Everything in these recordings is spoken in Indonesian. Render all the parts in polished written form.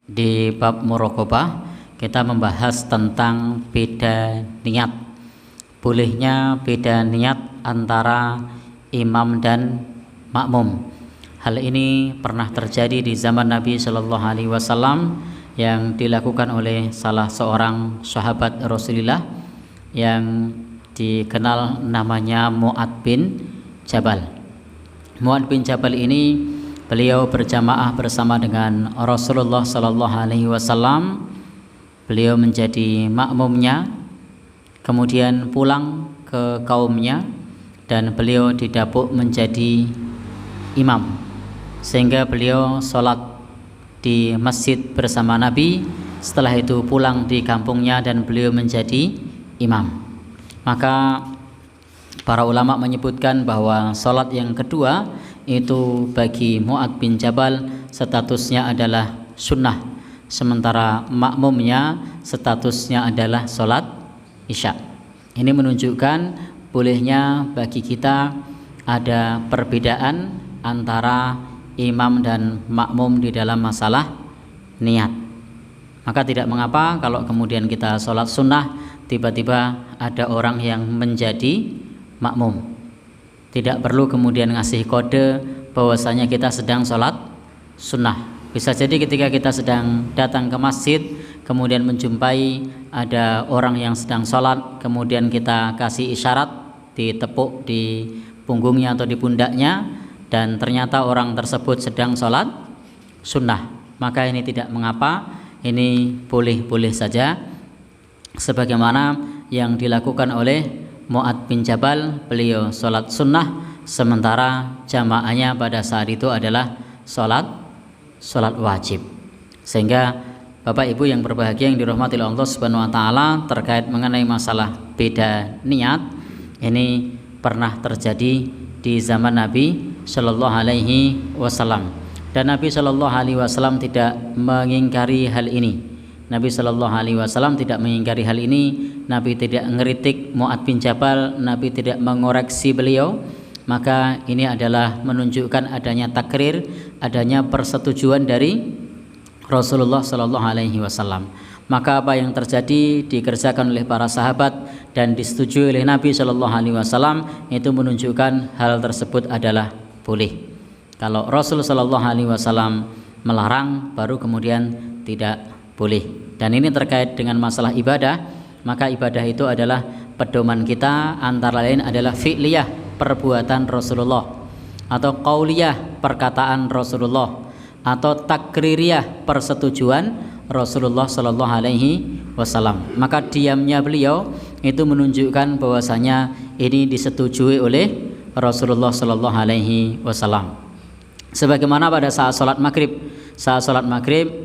Di bab muraqabah kita membahas tentang beda niat. Bolehnya beda niat antara imam dan makmum. Hal ini pernah terjadi di zaman Nabi Shallallahu Alaihi Wasallam yang dilakukan oleh salah seorang sahabat Rasulullah yang dikenal namanya Mu'ad bin Jabal. Mu'ad bin Jabal ini beliau berjamaah bersama dengan Rasulullah Sallallahu Alaihi Wasallam. Beliau menjadi makmumnya, kemudian pulang ke kaumnya, dan beliau didapuk menjadi imam, sehingga beliau sholat di masjid bersama Nabi. Setelah itu pulang di kampungnya dan beliau menjadi imam. Maka para ulama menyebutkan bahwa sholat yang kedua itu bagi Mu'ad bin Jabal statusnya adalah sunnah, sementara makmumnya statusnya adalah sholat isya. Ini menunjukkan bolehnya bagi kita ada perbedaan antara imam dan makmum di dalam masalah niat. Maka tidak mengapa kalau kemudian kita sholat sunnah tiba-tiba ada orang yang menjadi makmum. Tidak perlu kemudian ngasih kode bahwasanya kita sedang sholat sunnah. Bisa jadi ketika kita sedang datang ke masjid, kemudian menjumpai ada orang yang sedang sholat, kemudian kita kasih isyarat, ditepuk di punggungnya atau di pundaknya, dan ternyata orang tersebut sedang sholat sunnah. Maka ini tidak mengapa, ini boleh-boleh saja, sebagaimana yang dilakukan oleh Mu'ad bin Jabal. Beliau sholat sunnah, sementara jamaahnya pada saat itu adalah sholat wajib. Sehingga Bapak Ibu yang berbahagia yang dirahmati oleh Allah Subhanahu wa taala, terkait mengenai masalah beda niat, ini pernah terjadi di zaman Nabi Shallallahu Alaihi Wasallam, dan Nabi Shallallahu Alaihi Wasallam tidak mengingkari hal ini. Nabi Shallallahu Alaihi Wasallam tidak mengingkari hal ini. Nabi tidak ngeritik Mu'ad bin Jabal, Nabi tidak mengoreksi beliau. Maka ini adalah menunjukkan adanya takrir, adanya persetujuan dari Rasulullah Shallallahu Alaihi Wasallam. Maka apa yang terjadi dikerjakan oleh para sahabat dan disetujui oleh Nabi Shallallahu Alaihi Wasallam, itu menunjukkan hal tersebut adalah boleh. Kalau Rasul Shallallahu Alaihi Wasallam melarang, baru kemudian tidak boleh. Dan ini terkait dengan masalah ibadah, maka ibadah itu adalah pedoman kita, antara lain adalah fi'liyah, perbuatan Rasulullah, atau qauliyah, perkataan Rasulullah, atau takririyah, persetujuan Rasulullah Sallallahu Alaihi Wasallam. Maka diamnya beliau itu menunjukkan bahwasanya ini disetujui oleh Rasulullah Sallallahu Alaihi Wasallam. Sebagaimana pada saat sholat maghrib,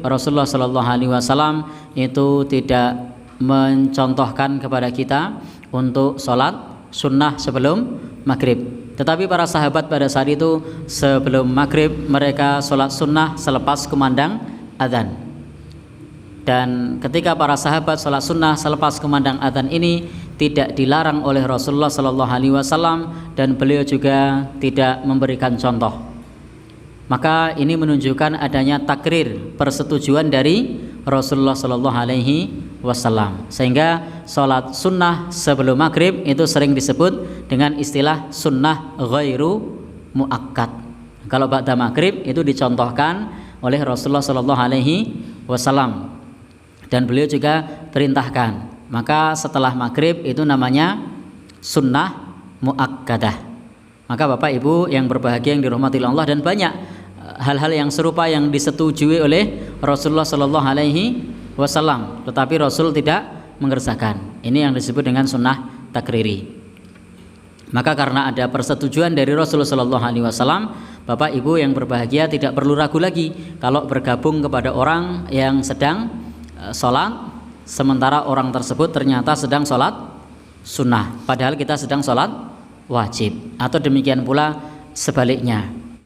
Rasulullah Shallallahu Alaihi Wasallam itu tidak mencontohkan kepada kita untuk sholat sunnah sebelum maghrib. Tetapi para sahabat pada saat itu sebelum maghrib mereka sholat sunnah selepas kumandang adzan. Dan ketika para sahabat sholat sunnah selepas kumandang adzan ini tidak dilarang oleh Rasulullah Shallallahu Alaihi Wasallam, dan beliau juga tidak memberikan contoh. Maka ini menunjukkan adanya takrir, persetujuan dari Rasulullah Shallallahu Alaihi Wasallam, sehingga sholat sunnah sebelum maghrib itu sering disebut dengan istilah sunnah ghairu muakkad. Kalau ba'da maghrib itu dicontohkan oleh Rasulullah Shallallahu Alaihi Wasallam, dan beliau juga perintahkan. Maka setelah maghrib itu namanya sunnah muakkadah. Maka Bapak Ibu yang berbahagia yang dirahmati Allah, dan banyak hal-hal yang serupa yang disetujui oleh Rasulullah Shallallahu Alaihi Wasallam, tetapi Rasul tidak mengerjakan. Ini yang disebut dengan sunnah takriri. Maka karena ada persetujuan dari Rasulullah Shallallahu Alaihi Wasallam, Bapak Ibu yang berbahagia tidak perlu ragu lagi kalau bergabung kepada orang yang sedang sholat, sementara orang tersebut ternyata sedang sholat sunnah, padahal kita sedang sholat wajib. Atau demikian pula sebaliknya,